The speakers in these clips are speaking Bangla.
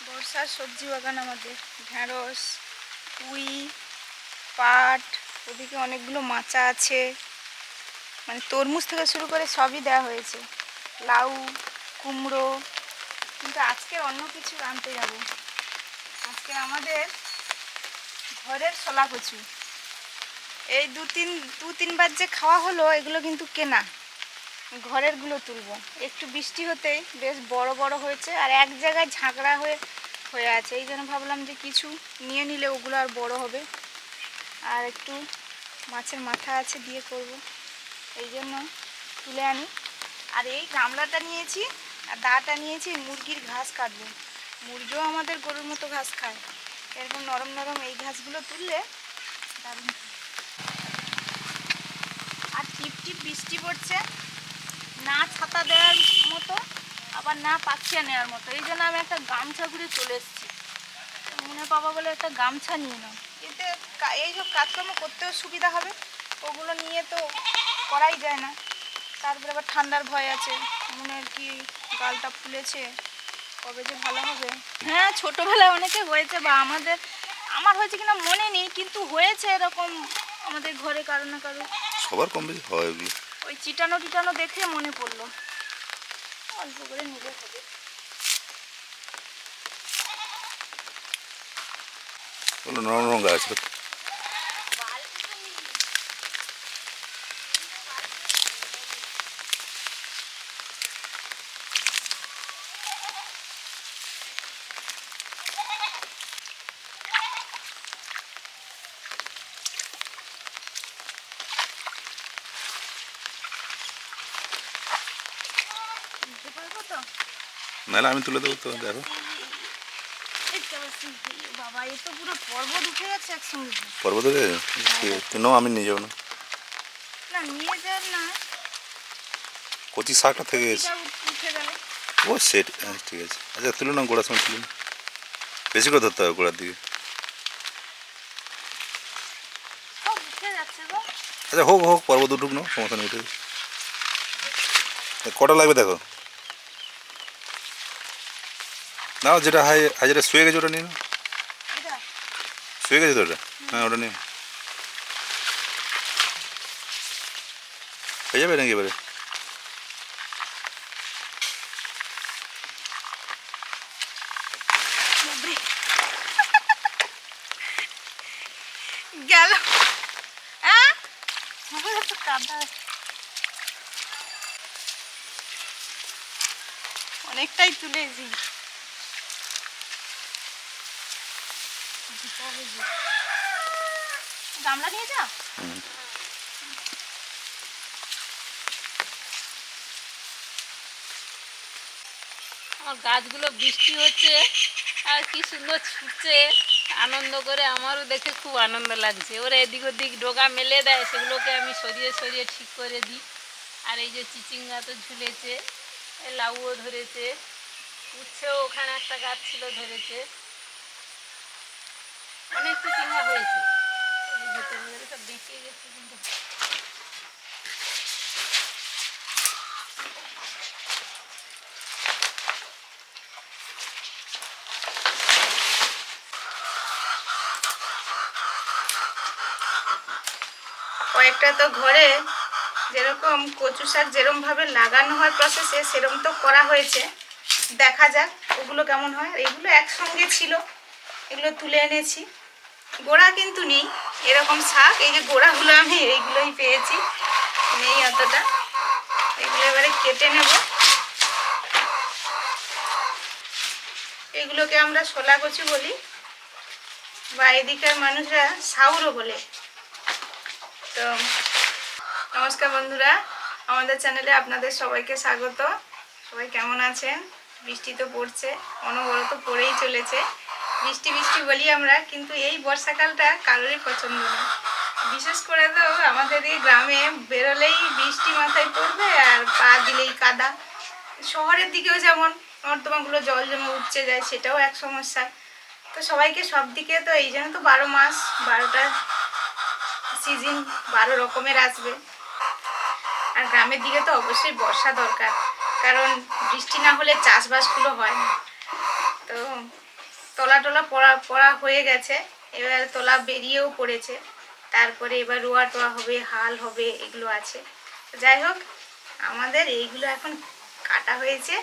বর্ষার সবজি বাগান আমাদের, ঢ্যাঁড়স, পুঁই, পাট, ওদিকে অনেকগুলো মাচা আছে, মানে তরমুজ থেকে শুরু করে সবই দেওয়া হয়েছে, লাউ, কুমড়ো। কিন্তু আজকে অন্য কিছু আনতে যাব। আজকে আমাদের ঘরের শোলা কচু, এই দু তিনবার যে খাওয়া হলো, এগুলো কিন্তু কেনা, ঘরেরগুলো তুলবো। একটু বৃষ্টি হতেই বেশ বড় বড় হয়েছে, আর এক জায়গায় ঝাঁকড়া হয়ে আছে। এই জন্য ভাবলাম যে কিছু নিয়ে নিলে ওগুলো আর বড় হবে, আর একটু মাছের মাথা আছে দিয়ে করব, এই জন্য তুলে আনি। আর এই গামলাটা নিয়েছি, আর দাটা নিয়েছি, মুরগির ঘাস কাটবো। মুরগিও আমাদের গরুর মতো ঘাস খায়, এরকম নরম নরম এই ঘাসগুলো তুললে দারুণ। আর টিপ টিপ বৃষ্টি পড়ছে, না ছাতা দেওয়ার মতো আবার না পাখিয়া নেওয়ার মতো। এই জন্য আমি একটা গামছা ঘুরে চলে এসেছি। মনে বাবা বলে একটা গামছা নিয়ে নাও, এতে এই সব কাজকর্ম করতেও সুবিধা হবে। ওগুলো নিয়ে তো করাই যায় না, তারপরে আবার ঠান্ডার ভয় আছে, মনে আর কি গালটা ফুলেছে, কবে যে ভালো হবে। হ্যাঁ, ছোটোবেলায় অনেকে হয়েছে, বা আমার হয়েছে কিনা মনে নেই, কিন্তু হয়েছে এরকম আমাদের ঘরে কারো না কারো, সবার কম বেশি হয়। ওই চিটানো টিটানো দেখে মনে পড়লো, অল্প করে নিলে হবে। নরম নরম গাছ। নাহলে আমি তুলে দেবো, তো দেখো। বাবা, এ তো পুরো পর্বত উঠে যাচ্ছে একসঙ্গে। পর্বত উঠে নাও, আমি নিয়ে যাবো না। না, নিয়ে যান না, কচি শাকটা থেকে গেছে। উঠে গেল। ও সেট, ঠিক আছে। আচ্ছা তুলো না, গোড়ার সময় তুলুন, বেশি করে ধরতে হবে গোড়ার দিকে। উঠে যাচ্ছে গো। আচ্ছা হোক হোক, পর্বত উঠুক না, সমস্যা নেই, উঠে। কটা লাগবে দেখো, নাও যেটা যেটা শুয়ে গেছে ওটা নিয়ে নাও। শুয়ে গেছে তো ওটা, হ্যাঁ ওটা নিয়ে হয়ে যাবে নাকি এবারে। গেল তো কাদা, অনেকটাই তুলেছি। গামলা নিয়ে যা। আমার গাছগুলো বৃষ্টি হচ্ছে আর কি সুন্দর ছুটছে, আনন্দ করে। আমারও দেখে খুব আনন্দ লাগছে। ওরা এদিক ওদিক ডোগা মেলে দেয়, সেগুলোকে আমি সরিয়ে সরিয়ে ঠিক করে দিই। আর এই যে চিচিঙ্গা তো ঝুলেছে, লাউও ধরেছে, উচ্ছেও ওখানে একটা গাছ ছিল ধরেছে, অনেক চিচিঙ্গা হয়েছে। ভেতরে ভেতরে সব বেঁকে গেছে কিন্তু। কয়েকটা তো ঘরে যেরকম কচু শাক যেরকম ভাবে লাগানো হয় প্রসেসে, সেরকম তো করা হয়েছে, দেখা যাক ওগুলো কেমন হয়। এগুলো একসঙ্গে ছিল, এগুলো তুলে এনেছি, গোড়া কিন্তু নেই এরকম শাক। এই যে গোড়াগুলো আমি এইগুলোই পেয়েছি, নেই অতটা। এগুলো এবারে কেটে নেব। এগুলোকে আমরা শোলা কচু বলি, বা এদিকের মানুষরা সাউরও বলে। তো নমস্কার বন্ধুরা, আমাদের চ্যানেলে আপনাদের সবাইকে স্বাগত। সবাই কেমন আছেন? বৃষ্টি তো পড়ছে, অনবরত পড়েই চলেছে। বৃষ্টি বৃষ্টি বলি আমরা, কিন্তু এই বর্ষাকালটা কারোরই পছন্দ না। বিশেষ করে তো আমাদের এই গ্রামে বেরোলেই বৃষ্টি মাথায় পড়বে, আর পা দিলেই কাদা। শহরের দিকেও যেমন নর্দমাগুলো জল জমে উঠছে যায়, সেটাও এক সমস্যা। তো সবাইকে সব দিকে তো এই জন্য তো 12 মাস 12টা সিজন 12 রকমের আসবে। আর গ্রামের দিকে তো অবশ্যই বর্ষা দরকার, কারণ বৃষ্টি না হলে চাষবাসগুলো হয় না। তো তলা টলা পড়া পড়া হয়ে গেছে, এবার তলা বেরিয়েও পড়েছে, তারপরে এবার রোয়া টোয়া হবে, হাল হবে, এগুলো আছে। যাই হোক, আমাদের এইগুলো এখন কাটা হয়েছে,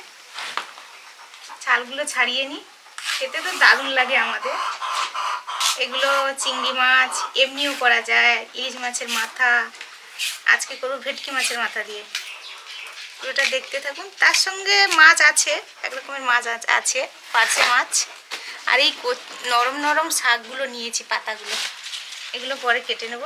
ছালগুলো ছাড়িয়ে নিই। খেতে তো দারুণ লাগে আমাদের এগুলো। চিংড়ি মাছ এমনিও করা যায়, ইলিশ মাছের মাথা, আজকে করবো ভেটকি মাছের মাথা দিয়ে। পুরোটা দেখতে থাকুন। তার সঙ্গে মাছ আছে, এক রকমের মাছ আছে, পার্শে মাছ। আর এই নরম নরম শাকগুলো নিয়েছি, পাতাগুলো, এগুলো পরে কেটে নেব।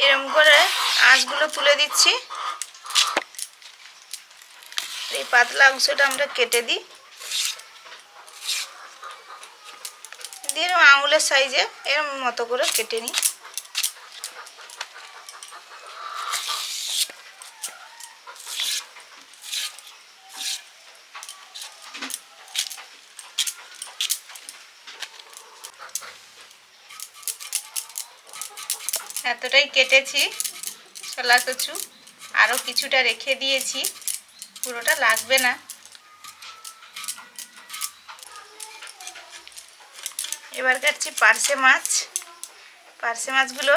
এরকম করে আঁশগুলো তুলে দিচ্ছি। এই পাতলা অংশটা আমরা কেটে দিই, দিয়ে এরকম আঙুলের সাইজে এরকম মতো করে কেটে নিই। এতটাই কেটেছি ছোলা কচু, আরও কিছুটা রেখে দিয়েছি, পুরোটা লাগবে না। এবার কাটছি পার্শে মাছ। পার্শে মাছগুলো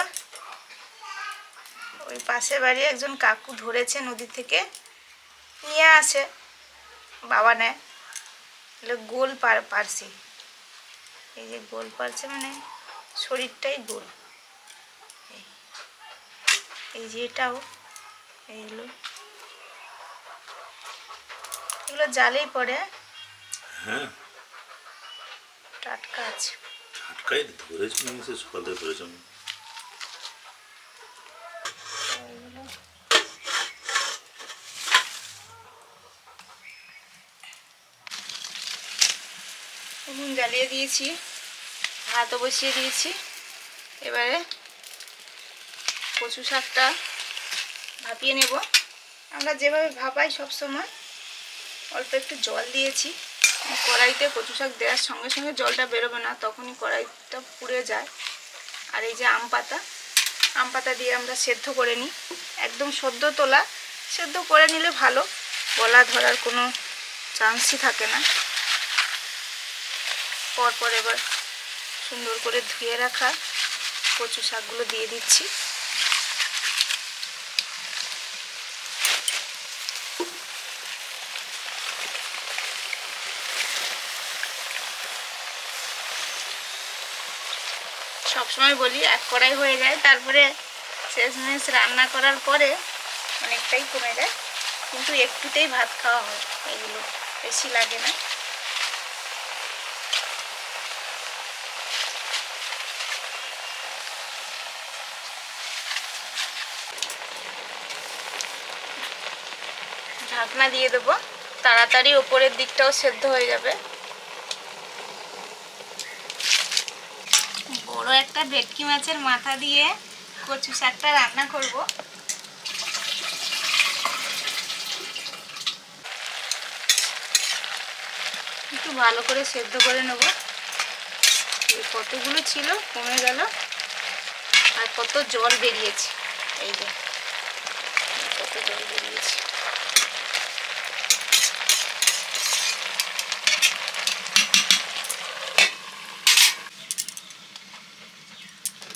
ওই পাশের বাড়ি একজন কাকু ধরেছে, নদী থেকে নিয়ে আসে, বাবা নেয়। এগুলো গোল পার্শে, এই যে গোল পার্শে মানে শরীরটাই গোল। এই যে এটাও, এইগুলো এগুলো জালেই পড়ে। হ্যাঁ, টাটকা আছে। টাটকাই ধরেছি, আমি সে সকাল থেকে ধরেছি। উনুন জ্বালিয়ে দিয়েছি, ভাতও বসিয়ে দিয়েছি। এবারে কচু শাকটা ভাপিয়ে নেব। আমরা যেভাবে ভাপাই সব সময়, অল্প একটু জল দিয়েছি। কড়াইতে কচু শাক দেওয়ার সঙ্গে সঙ্গে জলটা বেরোবে না, তখনই কড়াইটা পুড়ে যায়। আর এই যে আম পাতা দিয়ে আমরা সেদ্ধ করে নিই, একদম সদ্য তোলা। সেদ্ধ করে নিলে ভালো, গলা ধরার কোনো চান্সই থাকে না। পরপর এবার সুন্দর করে ধুয়ে রাখা কচু শাকগুলো দিয়ে দিচ্ছি। সবসময় বলি এক কড়াই হয়ে যায়, তারপরে শেষমেশ রান্না করার পরে অনেকটাই কমে যায়, কিন্তু একটুতেই ভাত খাওয়া হয়, এগুলো বেশি লাগে না। ঢাকনা দিয়ে দেবো, তাড়াতাড়ি ওপরের দিকটাও সেদ্ধ হয়ে যাবে। বড় একটা ভেটকি মাছের মাথা দিয়ে কচু শাকটা রান্না করব। একটু ভালো করে সেদ্ধ করে নেব। কতগুলো ছিল কমে গেল, আর কত জল বেরিয়েছে, এই যে কত জল বেরিয়েছে।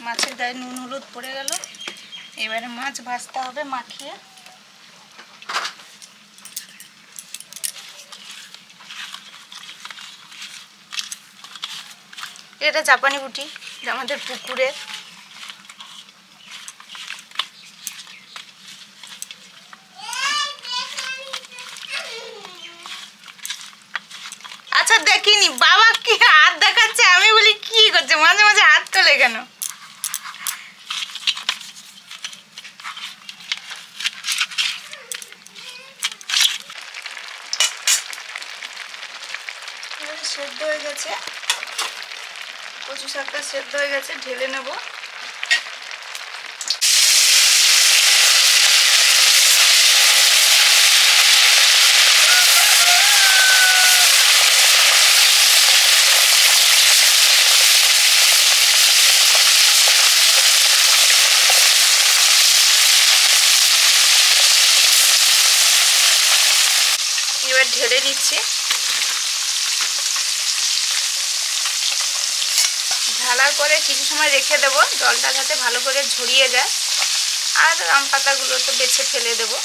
মাছের গায়ে নুন হলুদ পড়ে গেল, এবারে মাছ ভাজতে হবে মাখিয়ে। এটা জাপানি পুঁটি, এটা আমাদের পুকুরে। আচ্ছা দেখিনি, বাবা কি হাত দেখাচ্ছে, আমি বলি কি করছে, মাঝে মাঝে হাত তোলে কেন? সেদ্ধ হয়ে গেছে, কচু শাকটা সেদ্ধ হয়ে গেছে, ঢেলে নেব। এবার ঢেলে দিচ্ছি। ঢালার পরে কিছু সময় রেখে দেবো, জলটা যাতে ভালো করে ঝরিয়ে যায়। আর আম পাতাগুলো তো বেছে ফেলে দেবো।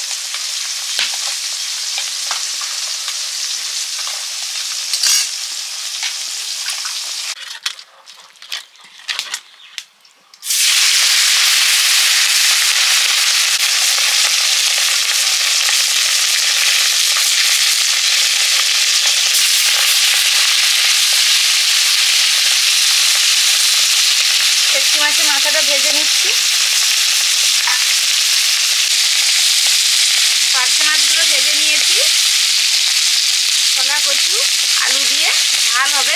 ভেটকি মাছের মাথাটা ভেজে নিচ্ছি। পার্শে মাছগুলো ভেজে নিয়েছি। ছোলা কচু আলু দিয়ে ঝাল হবে।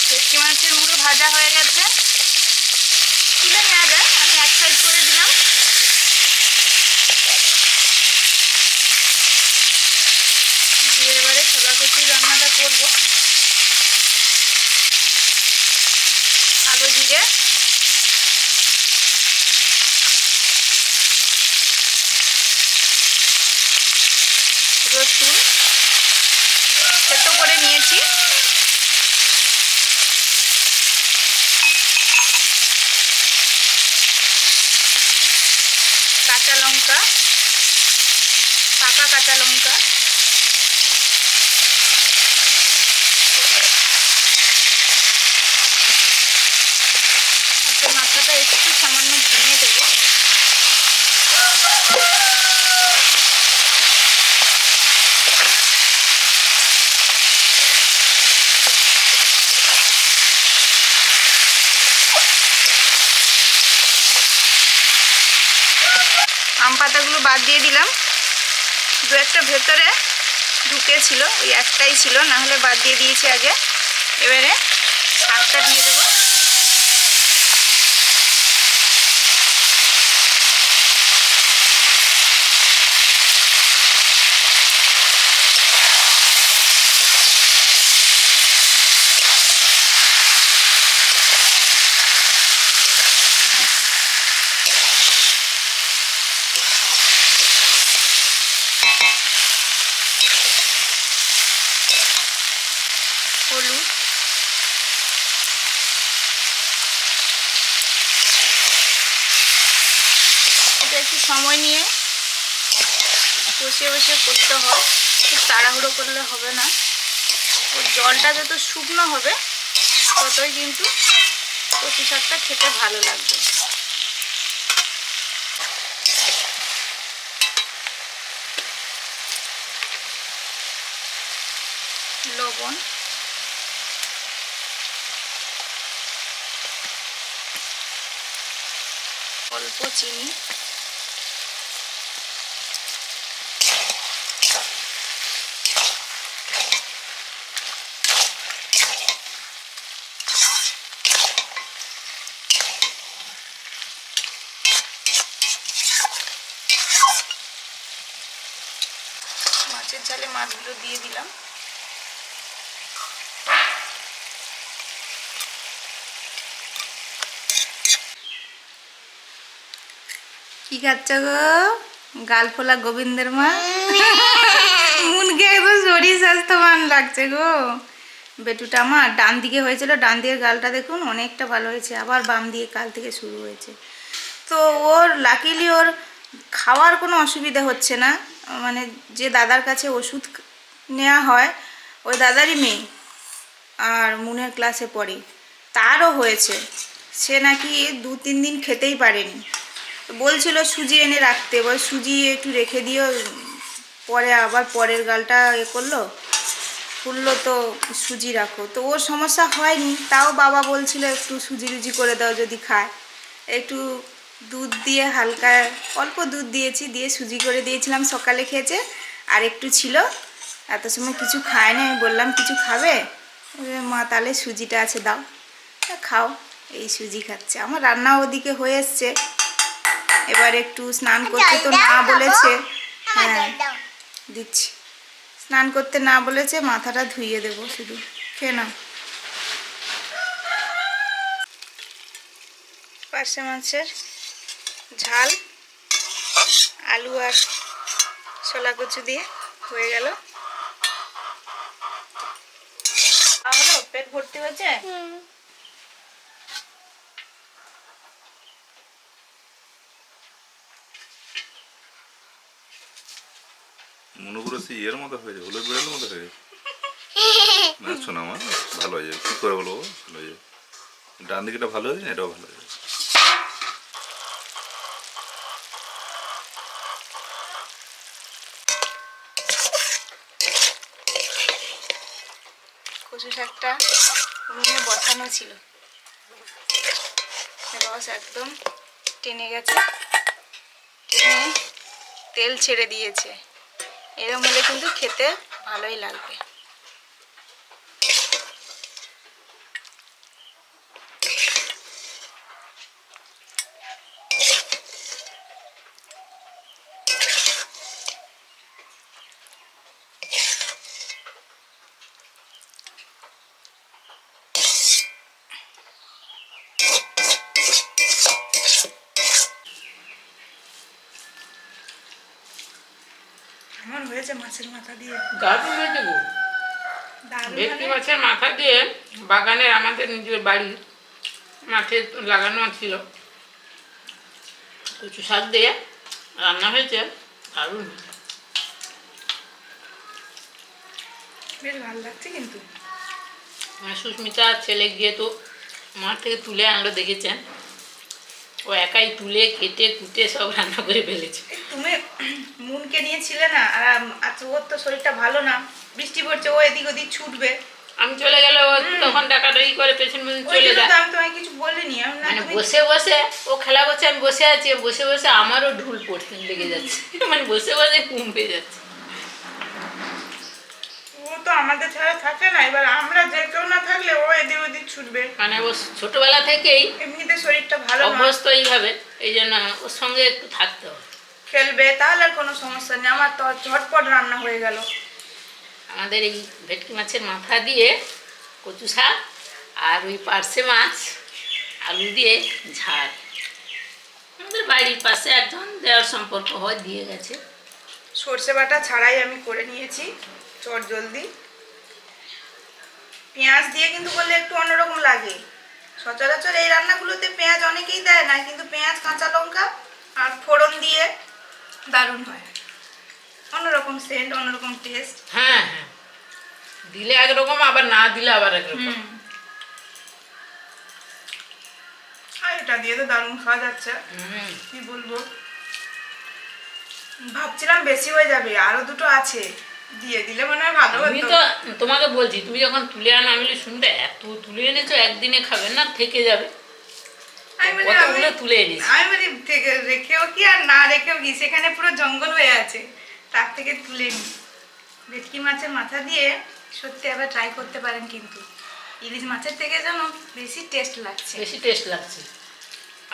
ভেটকি মাছের মুড়ো ভাজা হয়ে গেছে, তুলে নেওয়া যায়। আমি এক সাইড করে দিলাম। দিয়ে এবারে ছোলা কচুর রান্নাটা করবো। কালো জিরে, রসুন সেদ্ধ করে নিয়েছি, কাঁচা লঙ্কা, পাকা কাঁচা লঙ্কা, মাথাটা একটু সামান্য ভেঙে দেবো। আম পাতাগুলো বাদ দিয়ে দিলাম। দু একটা ভেতরে ঢুকেছিল, ওই একটাই ছিল, না হলে বাদ দিয়ে দিয়েছি আগে। এবারে শাকটা দিয়ে দেবো। হলুদ, এটা একটু সময় নিয়ে বসে বসে করতে হয়, খুব তাড়াহুড়ো করলে হবে না। ওর জলটা যত শুকনো হবে ততই কিন্তু কচু শাকটা খেতে ভালো লাগবে। লবণ, অল্প চিনি, মাছের ঝালে মাছগুলো দিয়ে দিলাম। কি খাচ্ছ গো? গাল ফোলা গোবিন্দের মা। মুনকে একদম শরীর স্বাস্থ্যবান লাগছে গো। বেটুটা আমার ডান দিকে হয়েছিল, ডান দিকের গালটা দেখুন অনেকটা ভালো হয়েছে, আবার বাম দিকে কাল থেকে শুরু হয়েছে। তো ওর লাকিলি ওর খাওয়ার কোনো অসুবিধা হচ্ছে না, মানে যে দাদার কাছে ওষুধ নেওয়া হয় ওই দাদারই মেয়ে, আর মুনের ক্লাসে পড়ে, তারও হয়েছে। সে নাকি 2-3 দিন খেতেই পারেনি, বলছিল সুজি এনে রাখতে, বল সুজি একটু রেখে দিও, পরে আবার পরের গালটা করলো ফুললো তো সুজি রাখো। তো ওর সমস্যা হয়নি, তাও বাবা বলছিল একটু সুজি রুজি করে দাও যদি খায়। একটু দুধ দিয়ে হালকা অল্প দুধ দিয়েছি, দিয়ে সুজি করে দিয়েছিলাম, সকালে খেয়েছে। আর একটু ছিল, এত সময় কিছু খায় না, আমি বললাম কিছু খাবে, মা তাহলে সুজিটা আছে দাও, খাও। এই সুজি খাচ্ছে। আমার রান্না ওদিকে হয়ে এসছে, এবার একটু স্নান করতে তো না বলেছে। হ্যাঁ দিচ্ছি, স্নান করতে না বলেছে, মাথাটা ধুইয়ে দেবো শুধু, খেয়ে নাও। পার্শে মাছের ঝাল আলু আর ছোলা কচু দিয়ে হয়ে গেল। হলো, পেট ভর্তি হয়েছে। মনে করে সেই ইয়ের মতো হয়ে যায়, হলুদ বেড়ালের মতো হয়ে যায়। না শোনা আমার ভালো হয়ে যাবে, কী করে বলবো, ভালো হয়ে যাবে। ডান দিকেটা ভালো হয়ে যায়, এটাও ভালো হয়ে যাবে। কচু শাকটা উনুনে বসানো ছিল, রস একদম টেনে গেছে, টেনে তেল ছেড়ে দিয়েছে। এরকম হলে কিন্তু খেতে ভালোই লাগবে। কেমন হয়েছে মাছের মাথা দিয়ে? দারুণ হয়েছে গো। দারুণ ভেটকি মানে? মাছের মাথা দিয়ে বাগানের আমাদের নিজের বাড়ির মাঠে লাগানো ছিল, কচু শাক দিয়ে রান্না হয়েছে, দারুণ। বেশ ভালো লাগছে কিন্তু। সুস্মিতা ছেলে গিয়ে তো মাঠ থেকে তুলে আনলো, দেখেছেন, ও একাই তুলে কেটে কুটে সব রান্না করে ফেলেছে। তুমি মুনকে নিয়েছিলে না, আর আচ্ছা ওর তো শরীরটা ভালো না, বৃষ্টি পড়ছে, ও এদিক ওদিক ছুটবে। আমি চলে গেলে ও তখন ডাকাডাকি করে পেছন পেছন ওই চলে জন্য যায়। তো আমি তোমায় কিছু বলিনি। আমি না, মানে তুমি বসে বসে ও খেলা করছে, আমি বসে আছি, বসে বসে আমারও ঢুল পড়তে লেগে যাচ্ছে, মানে বসে বসে ঘুম পেয়ে যাচ্ছে। ও তো আমাদের ছাড়া থাকে না, এবার আমরা যে কেউ না থাকলে ও এদিক ওদিক ছুটবে। মানে ও ছোটবেলা থেকেই এমনিতে শরীরটা ভালো না, অভ্যস্ত এইভাবে, এই জন্য ওর সঙ্গে একটু থাকতে হবে। খেলবে তাহলে আর কোনো সমস্যা নেই। আমার তো ঝটপট রান্না হয়ে গেল। আমাদের এই ভেটকি মাছের মাথা দিয়ে কচু শাক আর ওই পার্শে মাছ আলু দিয়ে ঝাল, আমাদের বাড়ির পাশে একজন দেওয়ার সম্পর্ক হয়, দিয়ে গেছে। সর্ষে বাটা ছাড়াই আমি করে নিয়েছি, চট জলদি। পেঁয়াজ দিয়ে কিন্তু করলে একটু অন্যরকম লাগে। সচরাচর এই রান্নাগুলোতে পেঁয়াজ অনেকেই দেয় না, কিন্তু পেঁয়াজ কাঁচা লঙ্কা আর ফোড়ন দিয়ে দারুণ হয়, অন্যরকম সেন্ট, অন্যরকম টেস্ট। হ্যাঁ হ্যাঁ, দিলে একরকম, আবার না দিলে আবার একরকম। আর এটা দিয়ে তো দারুণ খাওয়া যাচ্ছে, হুম। কি বলবো। ভাবছিলাম বেশি হয়ে যাবে, আরো দুটো আছে, দিয়ে দিলে মনে হয় ভালো আমি হতো। তো তোমাকে বলছি, তুমি যখন তুলে আনো আমি বলি, শুনবে এত তুলে এনেছো, একদিনে খাবে না, থেকে যাবে। কতগুলো তুলে এনেছি। আমি বলি থেকে রেখেও কি আর না রেখেও কি, সেখানে পুরো জঙ্গল হয়ে আছে, তার থেকে তুলে নি। ভেটকি মাছের মাথা দিয়ে সত্যি আবার ট্রাই করতে পারেন, কিন্তু ইলিশ মাছের থেকে যেন বেশি টেস্ট লাগছে, বেশি টেস্ট লাগছে।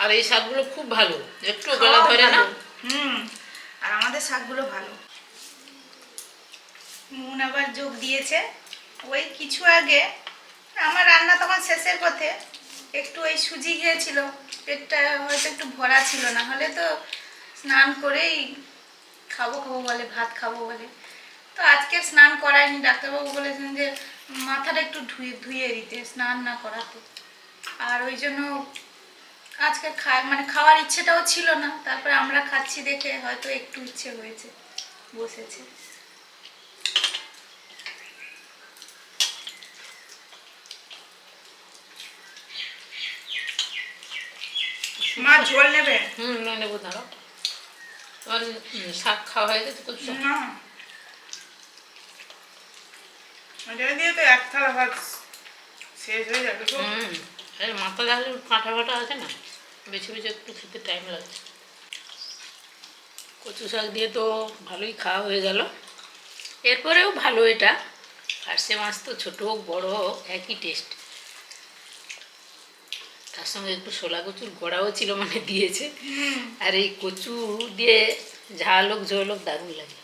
আর এই শাকগুলো খুব ভালো, একটু গলা খাওয়াও ধরে না। ভালো। আর আমাদের শাকগুলো ভালো। নুন আবার যোগ দিয়েছে ওই কিছু আগে, আমার রান্না তখন শেষের পথে, একটু ওই সুজি খেয়েছিল, পেটটা হয়তো একটু ভরা ছিল, না হলে তো স্নান করেই খাবো খাবো বলে, ভাত খাবো বলে। তো আজকে স্নান করায়নি, ডাক্তারবাবু বলেছেন যে মাথাটা একটু ধুয়ে ধুয়ে দিতে, স্নান না করাতে। আর ওই জন্য আজকে খাওয়ার ইচ্ছেটাও ছিল না, তারপরে আমরা খাচ্ছি দেখে হয়তো একটু ইচ্ছে হয়েছে, বসেছে। মা ঝোল নেবে? না নেবো, দাঁড়াও। তোমার শাক খাওয়া হয়ে গেছে? কচু শাক? না, ওটা দিয়ে তো এক থালা ভাত শেষ হয়ে যাবে গো। আরে মাথা দেখলে কাঁটা ফাটা আছে না, বেছে বেছে একটু খেতে টাইম লাগছে। কচু শাক দিয়ে তো ভালোই খাওয়া হয়ে গেল। এরপরেও ভালো এটা, পার্শে মাছ তো ছোটো হোক বড় হোক একই টেস্ট। তার সঙ্গে একটু শোলা কচুর গোড়াও ছিল, মানে দিয়েছে। আর এই কচু দিয়ে ঝাল হোক ঝোল হোক দারুণ লাগে।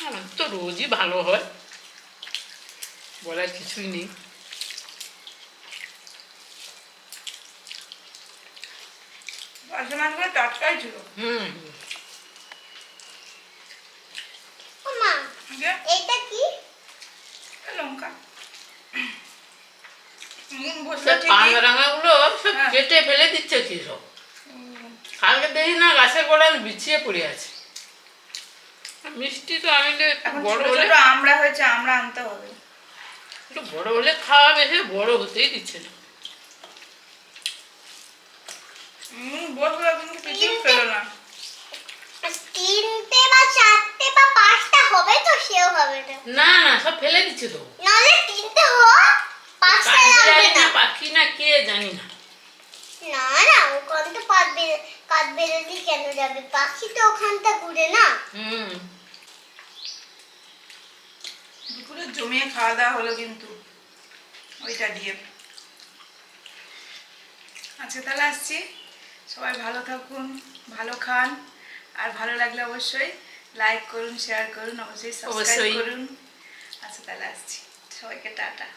আমার তো রোজই ভালো হয়, বলার কিছুই নেই। পার্শে মাছগুলো টাটকাই ছিল। মা যে এটা কি? লঙ্কা নুন বসলো সব ঠিকই। পান রাঙাগুলো সব হ্যাঁ। কেটে ফেলে দিচ্ছে কি সব। কালকে দেখি না গাছের গোড়ায় বিছিয়ে পড়ে আছে। মিষ্টি তো আমি একটু এখন বড় ছোট হলে, ছোট আমড়া হয়েছে, আমরা আনতে হবে। একটু বড় হলে খাওয়া, বেশি বড় হতেই দিচ্ছে না। বসলো কিন্তু কিছুই পেলো না। তিনটে বা চারটে বা পাঁচটা হবে তো, সেও হবে না। না না, সব ফেলে দিচ্ছে তো। নাহলে তিনটে হোক, পাঁচটা লাগবে কাঠবিড়ালি না। না পাখি না কে জানি না। না না, ওখান তো কাঠবেড়ালি কেন যাবে? পাখি তো ওখানটা ঘুরে না। দুপুরে জমিয়ে খাওয়া দাওয়া হলো কিন্তু ওইটা দিয়ে। আচ্ছা তাহলে আসছি, সবাই ভালো থাকুন, ভালো খান, আর ভালো লাগলে অবশ্যই লাইক করুন, শেয়ার করুন, অবশ্যই সাবস্ক্রাইব অবশ্যই। করুন। আচ্ছা তাহলে আসছি, সবাইকে টাটা।